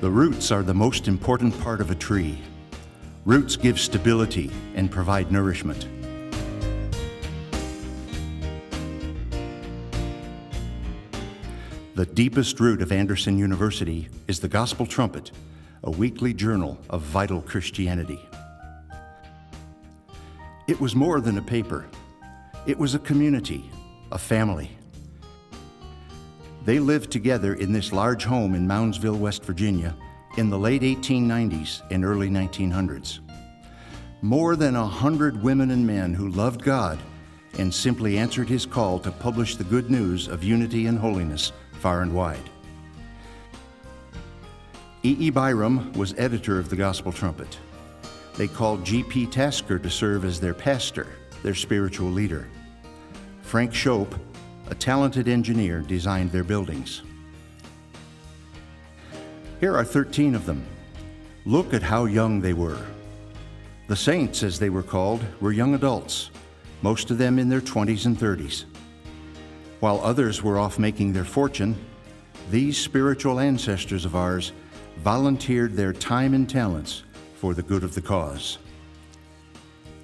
The roots are the most important part of a tree. Roots give stability and provide nourishment. The deepest root of Anderson University is the Gospel Trumpet, a weekly journal of vital Christianity. It was more than a paper. It was a community, a family. They lived together in this large home in Moundsville, West Virginia, in the late 1890s and early 1900s. More than 100 women and men who loved God and simply answered His call to publish the good news of unity and holiness far and wide. E. Byram was editor of the Gospel Trumpet. They called G.P. Tasker to serve as their pastor, their spiritual leader. Frank Shope, a talented engineer, designed their buildings. Here are 13 of them. Look at how young they were. The saints, as they were called, were young adults, most of them in their 20s and 30s. While others were off making their fortune, these spiritual ancestors of ours volunteered their time and talents for the good of the cause.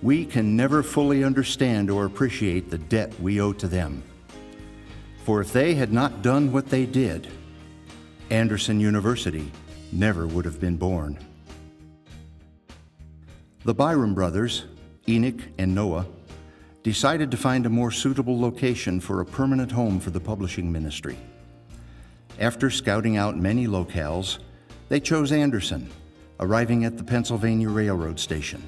We can never fully understand or appreciate the debt we owe to them. For if they had not done what they did, Anderson University never would have been born. The Byram brothers, Enoch and Noah, decided to find a more suitable location for a permanent home for the publishing ministry. After scouting out many locales, they chose Anderson, arriving at the Pennsylvania Railroad station.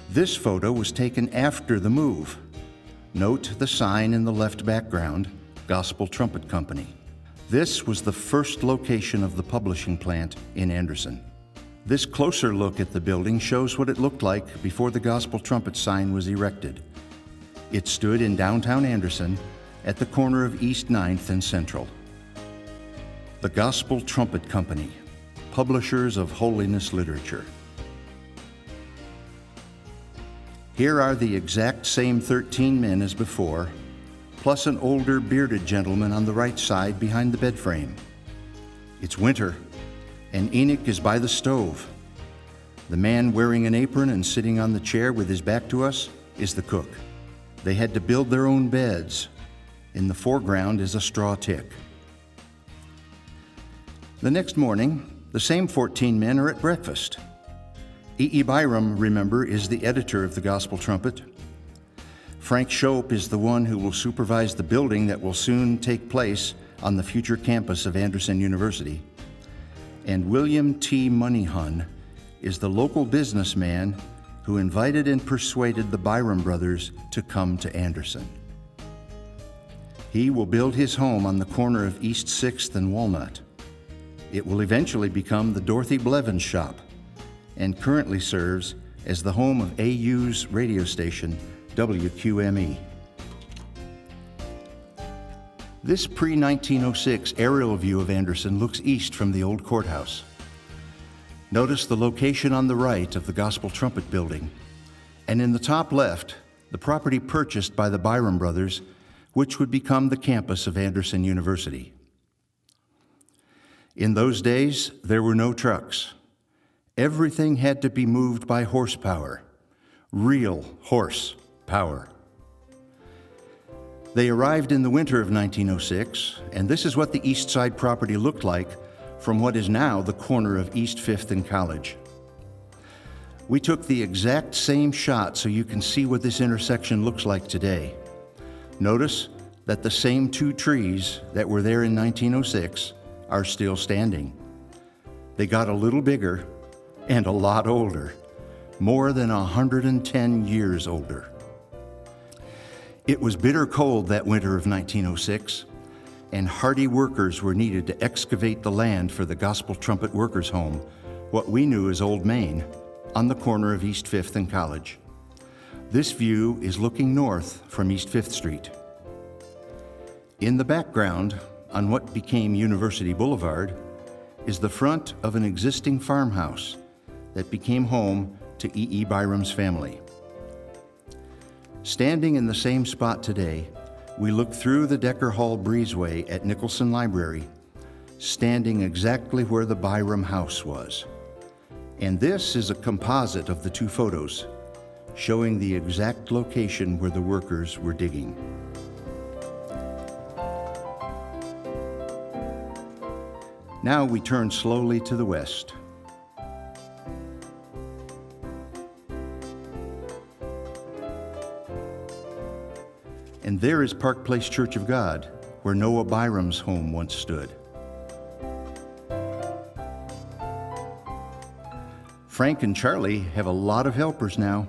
This photo was taken after the move. Note the sign in the left background, Gospel Trumpet Company. This was the first location of the publishing plant in Anderson. This closer look at the building shows what it looked like before the Gospel Trumpet sign was erected. It stood in downtown Anderson at the corner of East 9th and Central. The Gospel Trumpet Company, publishers of holiness literature. Here are the exact same 13 men as before, plus an older bearded gentleman on the right side behind the bed frame. It's winter, and Enoch is by the stove. The man wearing an apron and sitting on the chair with his back to us is the cook. They had to build their own beds. In the foreground is a straw tick. The next morning, the same 14 men are at breakfast. E. Byram, remember, is the editor of the Gospel Trumpet. Frank Shope is the one who will supervise the building that will soon take place on the future campus of Anderson University. And William T. Moneyhun is the local businessman who invited and persuaded the Byram brothers to come to Anderson. He will build his home on the corner of East 6th and Walnut. It will eventually become the Dorothy Blevins shop and currently serves as the home of AU's radio station, WQME. This pre-1906 aerial view of Anderson looks east from the old courthouse. Notice the location on the right of the Gospel Trumpet building, and in the top left, the property purchased by the Byram brothers, which would become the campus of Anderson University. In those days, there were no trucks. Everything had to be moved by horsepower, real horse power. They arrived in the winter of 1906, and this is what the Eastside Property looked like from what is now the corner of East 5th and College. We took the exact same shot so you can see what this intersection looks like today. Notice that the same two trees that were there in 1906 are still standing. They got a little bigger and a lot older, more than 110 years older. It was bitter cold that winter of 1906, and hardy workers were needed to excavate the land for the Gospel Trumpet Workers' Home, what we knew as Old Main, on the corner of East 5th and College. This view is looking north from East 5th Street. In the background, on what became University Boulevard, is the front of an existing farmhouse that became home to E. Byram's family. Standing in the same spot today, we look through the Decker Hall breezeway at Nicholson Library standing exactly where the Byram house was. And this is a composite of the two photos, showing the exact location where the workers were digging. Now we turn slowly to the west. And there is Park Place Church of God, where Noah Byram's home once stood. Frank and Charlie have a lot of helpers now.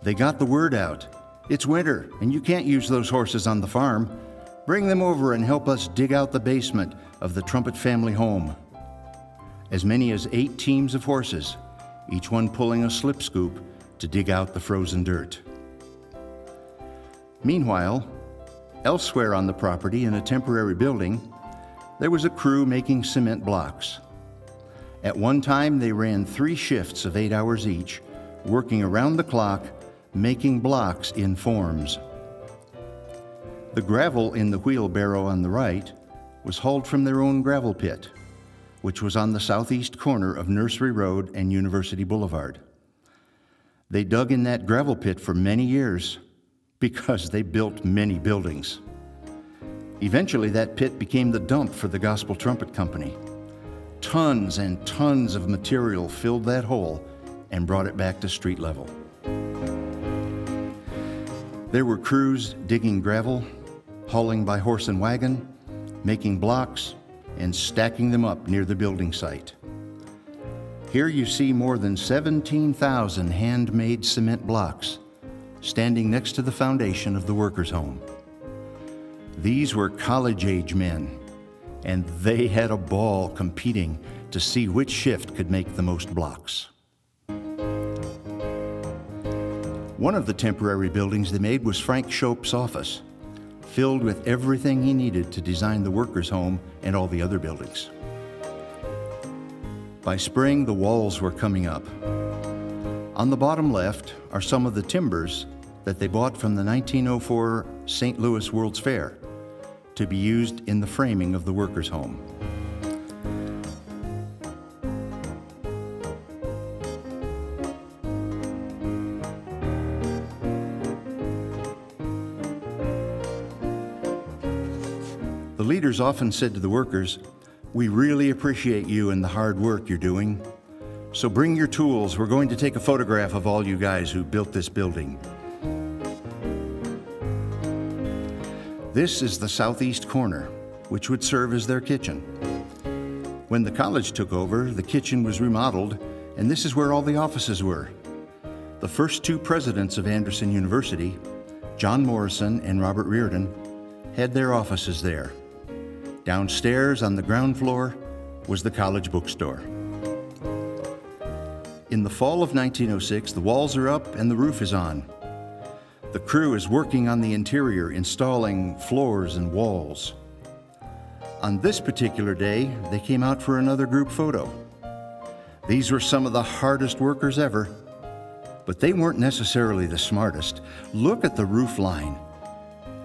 They got the word out. It's winter, and you can't use those horses on the farm. Bring them over and help us dig out the basement of the Trumpet family home. As many as 8 teams of horses, each one pulling a slip scoop to dig out the frozen dirt. Meanwhile, elsewhere on the property in a temporary building, there was a crew making cement blocks. At one time, they ran 3 shifts of 8 hours each, working around the clock, making blocks in forms. The gravel in the wheelbarrow on the right was hauled from their own gravel pit, which was on the southeast corner of Nursery Road and University Boulevard. They dug in that gravel pit for many years because they built many buildings. Eventually, that pit became the dump for the Gospel Trumpet Company. Tons and tons of material filled that hole and brought it back to street level. There were crews digging gravel, hauling by horse and wagon, making blocks, and stacking them up near the building site. Here you see more than 17,000 handmade cement blocks standing next to the foundation of the workers' home. These were college-age men, and they had a ball competing to see which shift could make the most blocks. One of the temporary buildings they made was Frank Shope's office, filled with everything he needed to design the workers' home and all the other buildings. By spring, the walls were coming up. On the bottom left are some of the timbers that they bought from the 1904 St. Louis World's Fair to be used in the framing of the workers' home. The leaders often said to the workers, "We really appreciate you and the hard work you're doing. So bring your tools. We're going to take a photograph of all you guys who built this building." This is the southeast corner, which would serve as their kitchen. When the college took over, the kitchen was remodeled, and this is where all the offices were. The first 2 presidents of Anderson University, John Morrison and Robert Reardon, had their offices there. Downstairs on the ground floor was the college bookstore. In the fall of 1906, the walls are up and the roof is on. The crew is working on the interior, installing floors and walls. On this particular day, they came out for another group photo. These were some of the hardest workers ever, but they weren't necessarily the smartest. Look at the roof line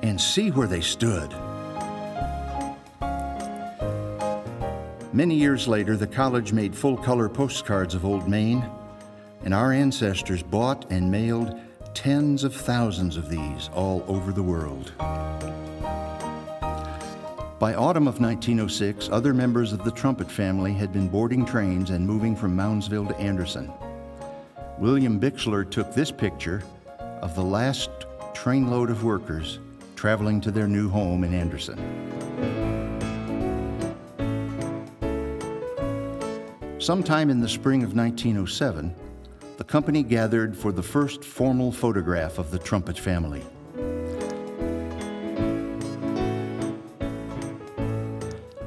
and see where they stood. Many years later, the college made full-color postcards of Old Main, and our ancestors bought and mailed tens of thousands of these all over the world. By autumn of 1906, other members of the Trumpet family had been boarding trains and moving from Moundsville to Anderson. William Bixler took this picture of the last trainload of workers traveling to their new home in Anderson. Sometime in the spring of 1907, the company gathered for the first formal photograph of the Trumpet family.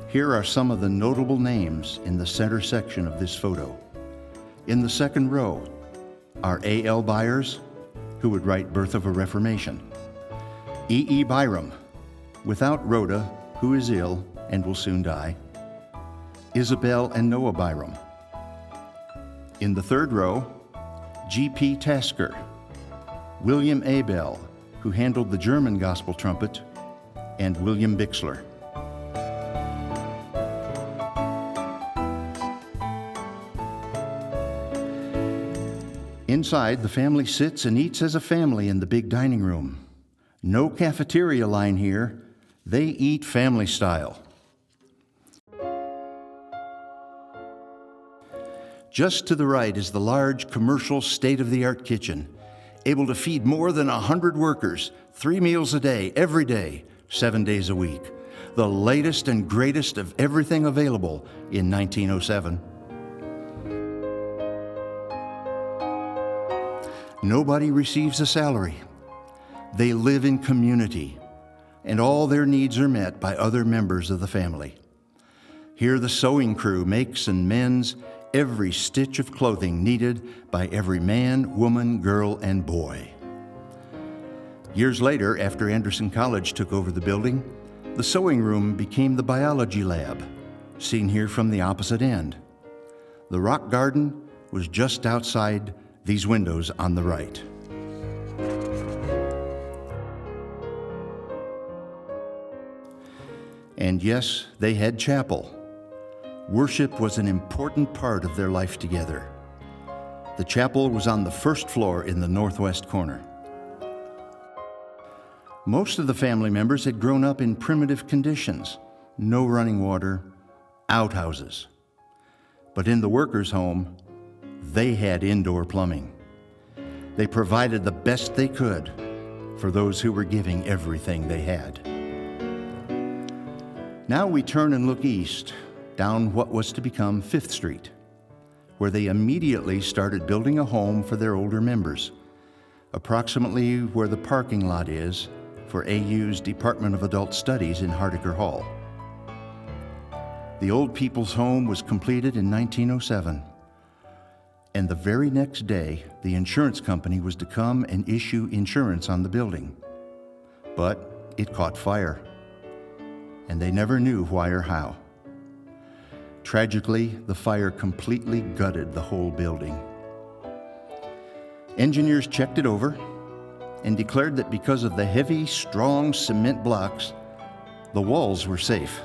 Here are some of the notable names in the center section of this photo. In the second row are A.L. Byers, who would write Birth of a Reformation. E.E. Byram, without Rhoda, who is ill and will soon die. Isabel and Noah Byram. In the third row, G.P. Tasker, William Abel, who handled the German Gospel Trumpet, and William Bixler. Inside, the family sits and eats as a family in the big dining room. No cafeteria line here. They eat family style. Just to the right is the large commercial state-of-the-art kitchen, able to feed more than 100 workers, 3 meals a day, every day, 7 days a week. The latest and greatest of everything available in 1907. Nobody receives a salary. They live in community, and all their needs are met by other members of the family. Here the sewing crew makes and mends every stitch of clothing needed by every man, woman, girl, and boy. Years later, after Anderson College took over the building, the sewing room became the biology lab, seen here from the opposite end. The rock garden was just outside these windows on the right. And yes, they had chapel. Worship was an important part of their life together. The chapel was on the first floor in the northwest corner. Most of the family members had grown up in primitive conditions, no running water, outhouses. But in the workers' home, they had indoor plumbing. They provided the best they could for those who were giving everything they had. Now we turn and look east, down what was to become 5th Street, where they immediately started building a home for their older members, approximately where the parking lot is for AU's Department of Adult Studies in Hardiker Hall. The Old People's Home was completed in 1907, and the very next day, the insurance company was to come and issue insurance on the building. But it caught fire, and they never knew why or how. Tragically, the fire completely gutted the whole building. Engineers checked it over and declared that because of the heavy, strong cement blocks, the walls were safe.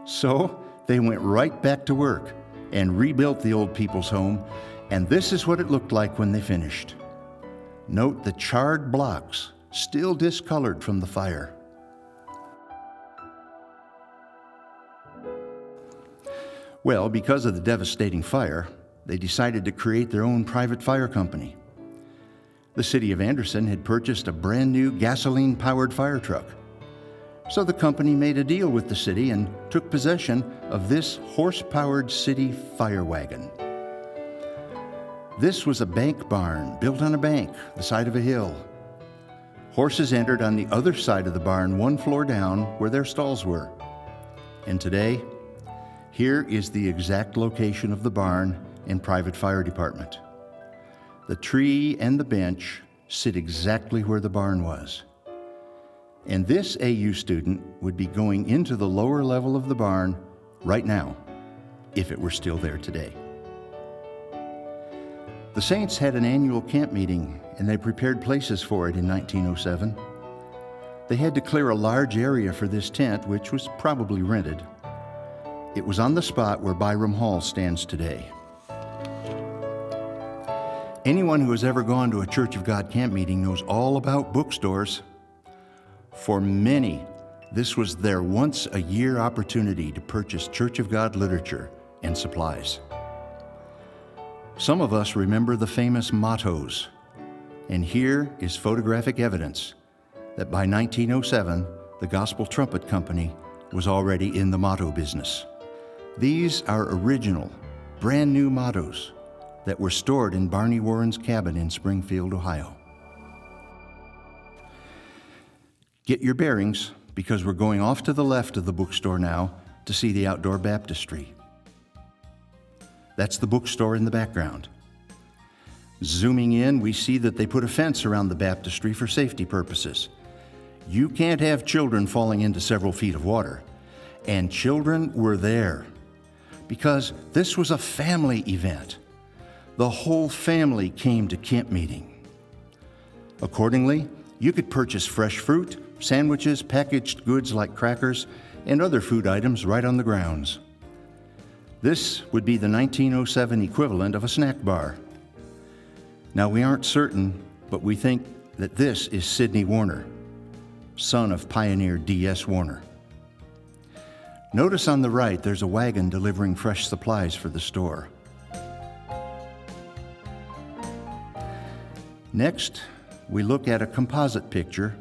So they went right back to work and rebuilt the Old People's Home, and this is what it looked like when they finished. Note the charred blocks, still discolored from the fire. Well, because of the devastating fire, they decided to create their own private fire company. The city of Anderson had purchased a brand new gasoline-powered fire truck. So the company made a deal with the city and took possession of this horse-powered city fire wagon. This was a bank barn built on a bank, the side of a hill. Horses entered on the other side of the barn, one floor down, where their stalls were. And today, here is the exact location of the barn and private fire department. The tree and the bench sit exactly where the barn was. And this AU student would be going into the lower level of the barn right now, if it were still there today. The Saints had an annual camp meeting, and they prepared places for it in 1907. They had to clear a large area for this tent, which was probably rented. It was on the spot where Byram Hall stands today. Anyone who has ever gone to a Church of God camp meeting knows all about bookstores. For many, this was their once-a-year opportunity to purchase Church of God literature and supplies. Some of us remember the famous mottos, and here is photographic evidence that by 1907, the Gospel Trumpet Company was already in the motto business. These are original, brand new mottos that were stored in Barney Warren's cabin in Springfield, Ohio. Get your bearings, because we're going off to the left of the bookstore now to see the outdoor baptistry. That's the bookstore in the background. Zooming in, we see that they put a fence around the baptistry for safety purposes. You can't have children falling into several feet of water. And children were there, because this was a family event. The whole family came to camp meeting. Accordingly, you could purchase fresh fruit, sandwiches, packaged goods like crackers, and other food items right on the grounds. This would be the 1907 equivalent of a snack bar. Now, we aren't certain, but we think that this is Sidney Warner, son of pioneer D.S. Warner. Notice on the right there's a wagon delivering fresh supplies for the store. Next, we look at a composite picture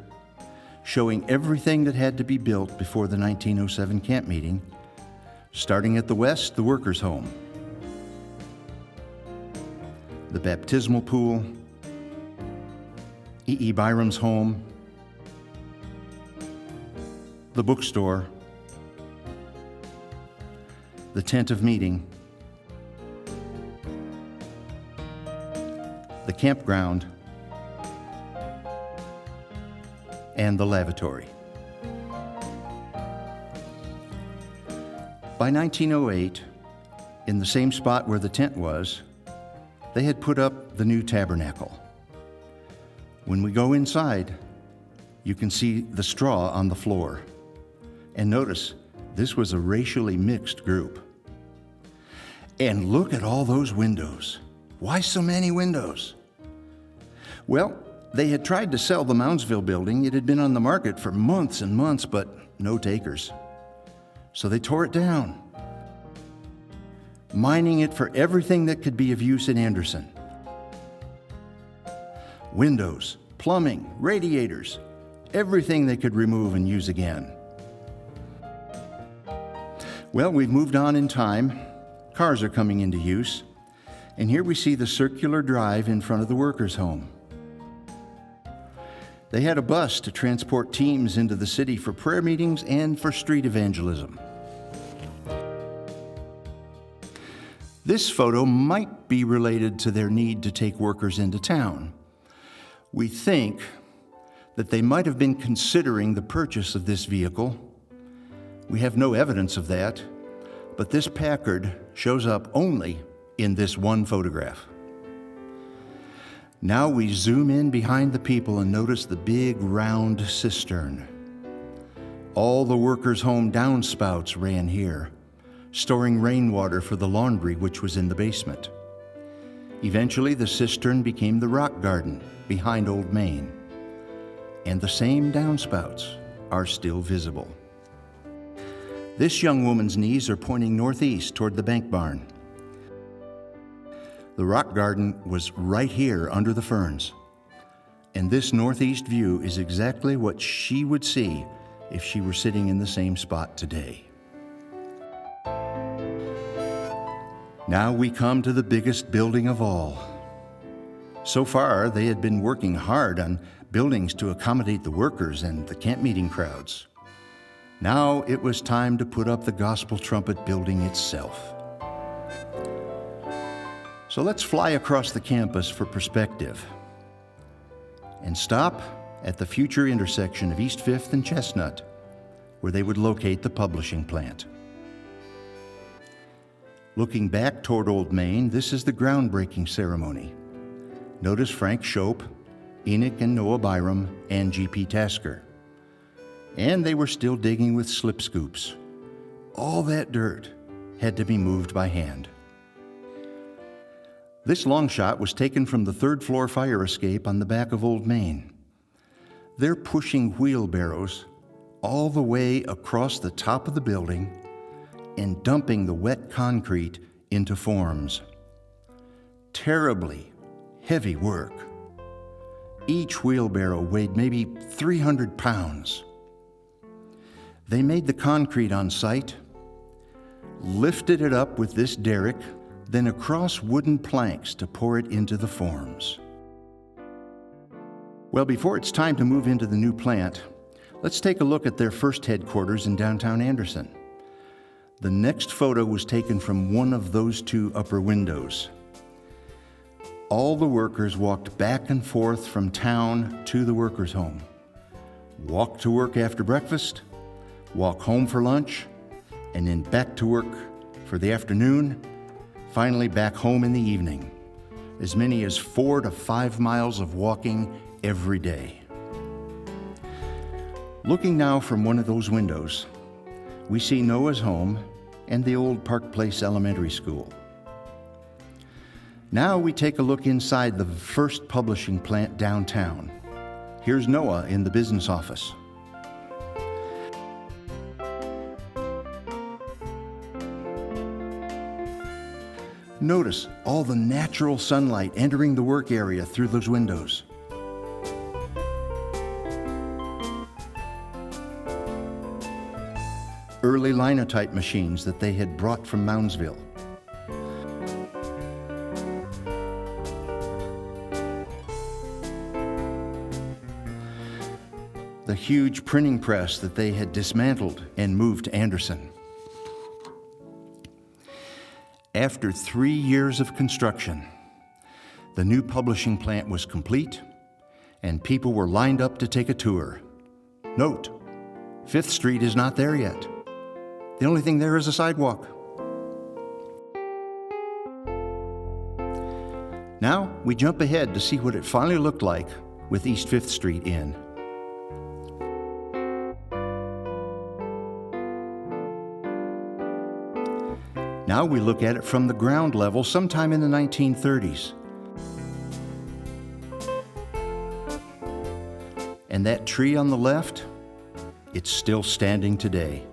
showing everything that had to be built before the 1907 camp meeting, starting at the west, the workers' home, the baptismal pool, E. Byram's home, the bookstore, the tent of meeting, the campground, and the lavatory. By 1908, in the same spot where the tent was, they had put up the new tabernacle. When we go inside, you can see the straw on the floor. And notice, this was a racially mixed group. And look at all those windows. Why so many windows? Well, they had tried to sell the Moundsville building. It had been on the market for months and months, but no takers. So they tore it down, mining it for everything that could be of use in Anderson. Windows, plumbing, radiators, everything they could remove and use again. Well, we've moved on in time. Cars are coming into use. And here we see the circular drive in front of the workers' home. They had a bus to transport teams into the city for prayer meetings and for street evangelism. This photo might be related to their need to take workers into town. We think that they might have been considering the purchase of this vehicle. We have no evidence of that, but this Packard shows up only in this one photograph. Now we zoom in behind the people and notice the big round cistern. All the workers' home downspouts ran here, storing rainwater for the laundry which was in the basement. Eventually, the cistern became the rock garden behind Old Main, and the same downspouts are still visible. This young woman's knees are pointing northeast toward the bank barn. The rock garden was right here under the ferns, and this northeast view is exactly what she would see if she were sitting in the same spot today. Now we come to the biggest building of all. So far, they had been working hard on buildings to accommodate the workers and the camp meeting crowds. Now it was time to put up the Gospel Trumpet building itself. So let's fly across the campus for perspective and stop at the future intersection of East 5th and Chestnut, where they would locate the publishing plant. Looking back toward Old Main, this is the groundbreaking ceremony. Notice Frank Shope, Enoch and Noah Byram, and G.P. Tasker. And they were still digging with slip scoops. All that dirt had to be moved by hand. This long shot was taken from the third-floor fire escape on the back of Old Main. They're pushing wheelbarrows all the way across the top of the building and dumping the wet concrete into forms. Terribly heavy work. Each wheelbarrow weighed maybe 300 pounds. They made the concrete on site, lifted it up with this derrick, then across wooden planks to pour it into the forms. Well, before it's time to move into the new plant, let's take a look at their first headquarters in downtown Anderson. The next photo was taken from one of those two upper windows. All the workers walked back and forth from town to the workers' home. Walk to work after breakfast, walk home for lunch, and then back to work for the afternoon, finally back home in the evening. As many as 4 to 5 miles of walking every day. Looking now from one of those windows, we see Noah's home and the old Park Place Elementary School. Now we take a look inside the first publishing plant downtown. Here's Noah in the business office. Notice all the natural sunlight entering the work area through those windows. Early linotype machines that they had brought from Moundsville. The huge printing press that they had dismantled and moved to Anderson. After 3 years of construction, the new publishing plant was complete and people were lined up to take a tour. Note, 5th Street is not there yet. The only thing there is a sidewalk. Now we jump ahead to see what it finally looked like with East 5th Street in. Now we look at it from the ground level sometime in the 1930s. And that tree on the left, it's still standing today.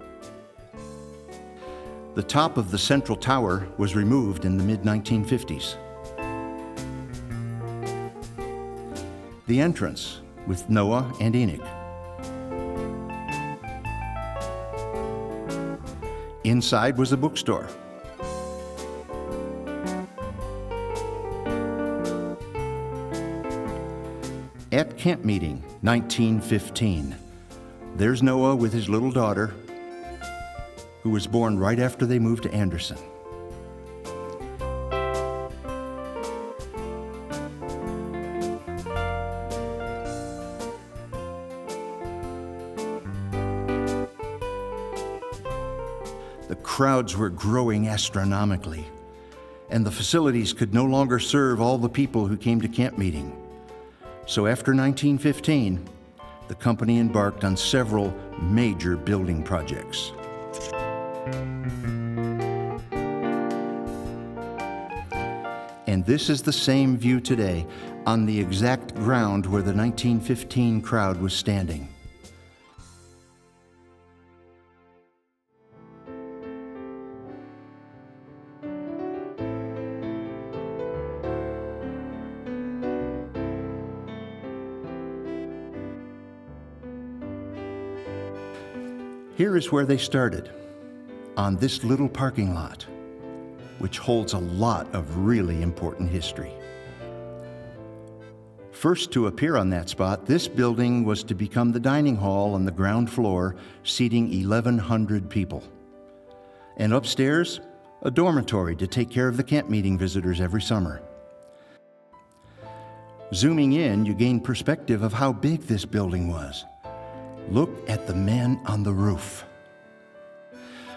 The top of the central tower was removed in the mid-1950s. The entrance with Noah and Enoch. Inside was a bookstore. At camp meeting, 1915, there's Noah with his little daughter, who was born right after they moved to Anderson. The crowds were growing astronomically, and the facilities could no longer serve all the people who came to camp meeting. So after 1915, the company embarked on several major building projects. And this is the same view today on the exact ground where the 1915 crowd was standing. Here is where they started, on this little parking lot, which holds a lot of really important history. First to appear on that spot, this building was to become the dining hall on the ground floor, seating 1,100 people. And upstairs, a dormitory to take care of the camp meeting visitors every summer. Zooming in, you gain perspective of how big this building was. Look at the men on the roof.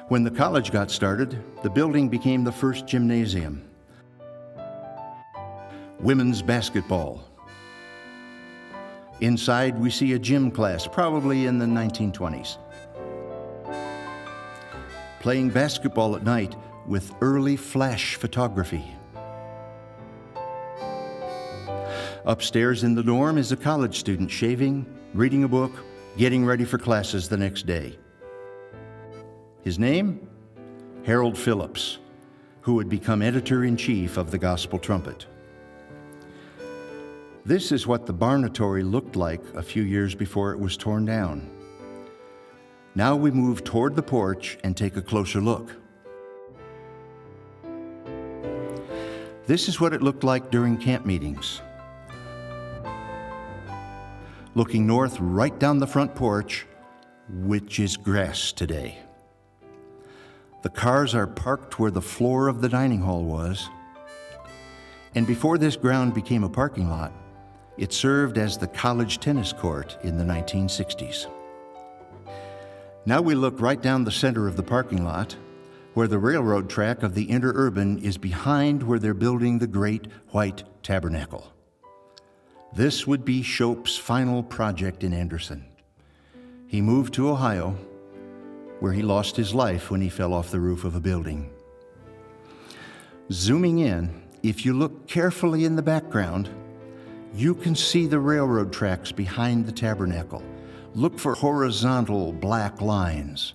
When the college got started, the building became the first gymnasium. Women's basketball. Inside, we see a gym class, probably in the 1920s. Playing basketball at night with early flash photography. Upstairs in the dorm is a college student shaving, reading a book, getting ready for classes the next day. His name? Harold Phillips, who would become editor-in-chief of the Gospel Trumpet. This is what the barnatory looked like a few years before it was torn down. Now we move toward the porch and take a closer look. This is what it looked like during camp meetings. Looking north right down the front porch, which is grass today. The cars are parked where the floor of the dining hall was. And before this ground became a parking lot, it served as the college tennis court in the 1960s. Now we look right down the center of the parking lot, where the railroad track of the interurban is behind where they're building the Great White Tabernacle. This would be Shope's final project in Anderson. He moved to Ohio, where he lost his life when he fell off the roof of a building. Zooming in, If you look carefully in the background, you can see the railroad tracks behind the tabernacle. Look for horizontal black lines.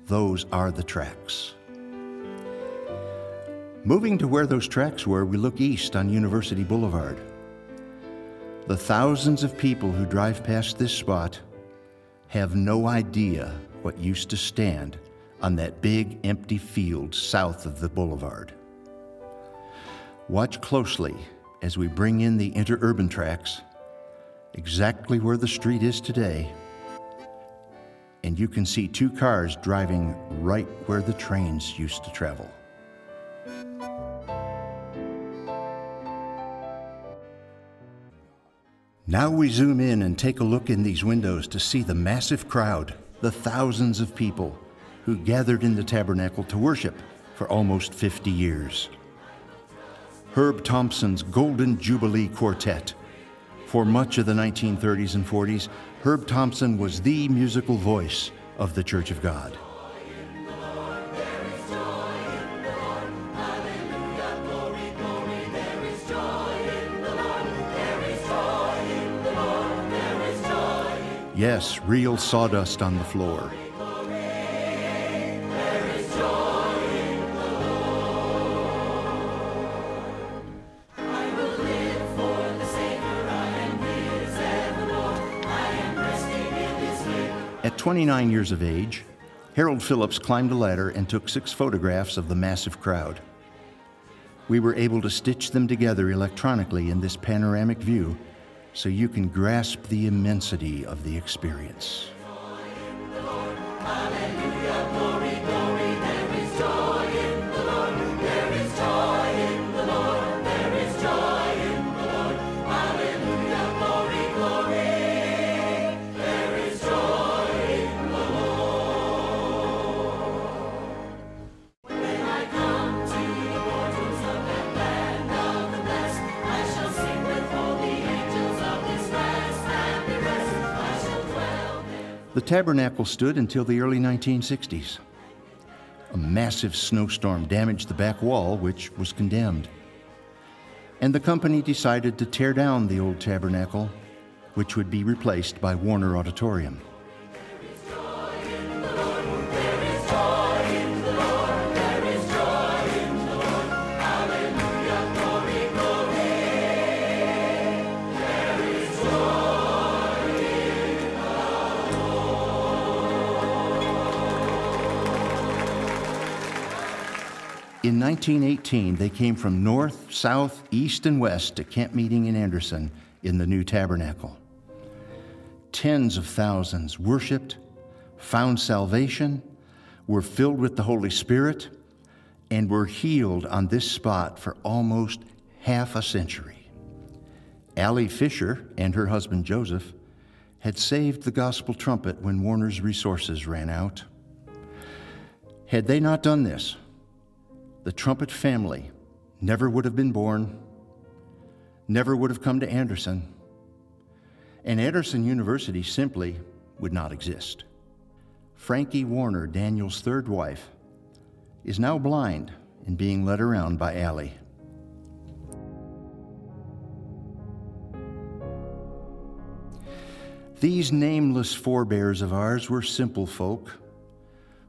Those are the tracks. Moving to where those tracks were, we look east on University Boulevard. The thousands of people who drive past this spot have no idea what used to stand on that big empty field south of the boulevard. Watch closely as we bring in the interurban tracks, exactly where the street is today, and you can see two cars driving right where the trains used to travel. Now we zoom in and take a look in these windows to see the massive crowd, the thousands of people who gathered in the tabernacle to worship for almost 50 years. Herb Thompson's Golden Jubilee Quartet. For much of the 1930s and 40s, Herb Thompson was the musical voice of the Church of God. Yes, real sawdust on the floor. At 29 years of age, Harold Phillips climbed a ladder and took 6 photographs of the massive crowd. We were able to stitch them together electronically in this panoramic view so you can grasp the immensity of the experience. The tabernacle stood until the early 1960s. A massive snowstorm damaged the back wall, which was condemned. And the company decided to tear down the old tabernacle, which would be replaced by Warner Auditorium. In 1918, they came from north, south, east, and west to camp meeting in Anderson in the new tabernacle. Tens of thousands worshiped, found salvation, were filled with the Holy Spirit, and were healed on this spot for almost half a century. Allie Fisher and her husband Joseph had saved the Gospel Trumpet when Warner's resources ran out. Had they not done this, the Trumpet family never would have been born, never would have come to Anderson, and Anderson University simply would not exist. Frankie Warner, Daniel's third wife, is now blind and being led around by Allie. These nameless forebears of ours were simple folk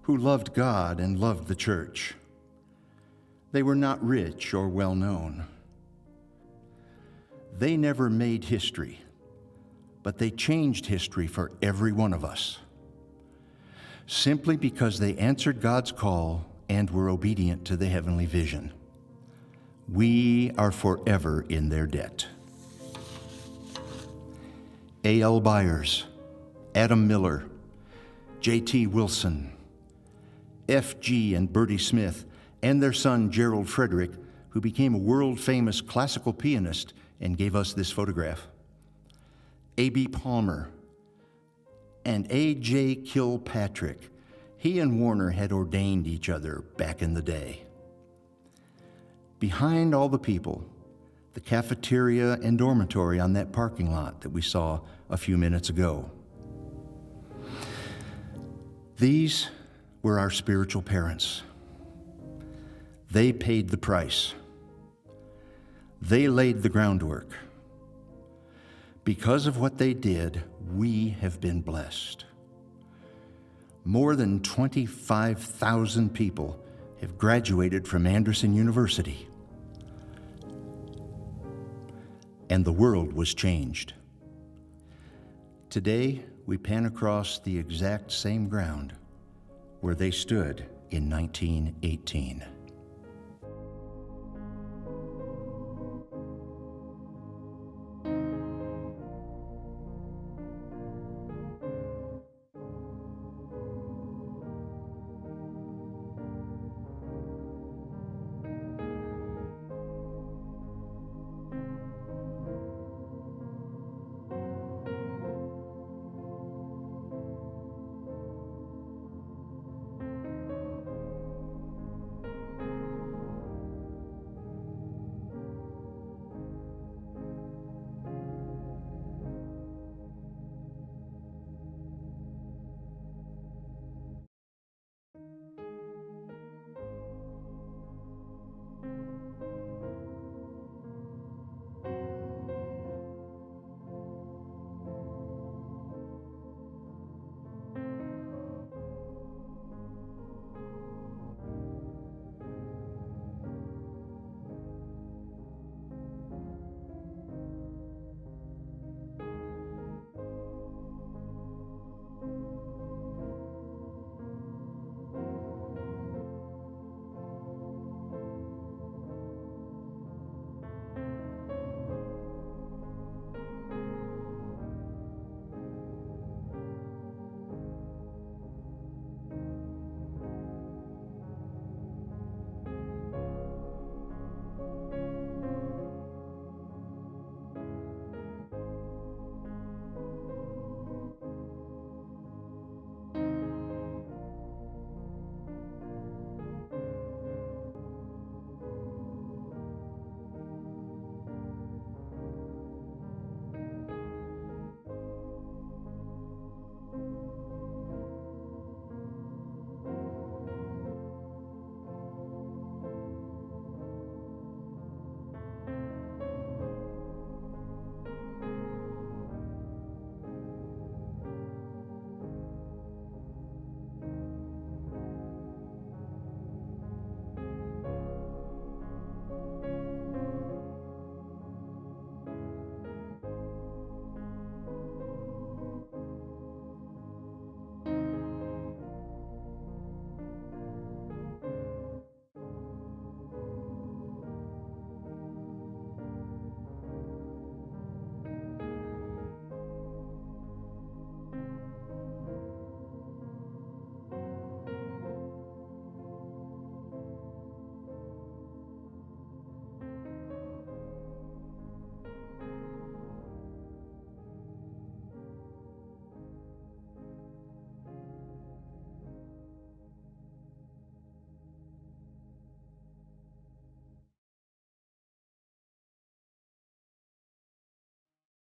who loved God and loved the church. They were not rich or well known. They never made history, but they changed history for every one of us, simply because they answered God's call and were obedient to the heavenly vision. We are forever in their debt. A.L. Byers, Adam Miller, J.T. Wilson, F.G. and Bertie Smith, and their son Gerald Frederick, who became a world-famous classical pianist and gave us this photograph. A.B. Palmer and A.J. Kilpatrick. He and Warner had ordained each other back in the day. Behind all the people, the cafeteria and dormitory on that parking lot that we saw a few minutes ago. These were our spiritual parents. They paid the price. They laid the groundwork. Because of what they did, we have been blessed. More than 25,000 people have graduated from Anderson University. And the world was changed. Today, we pan across the exact same ground where they stood in 1918.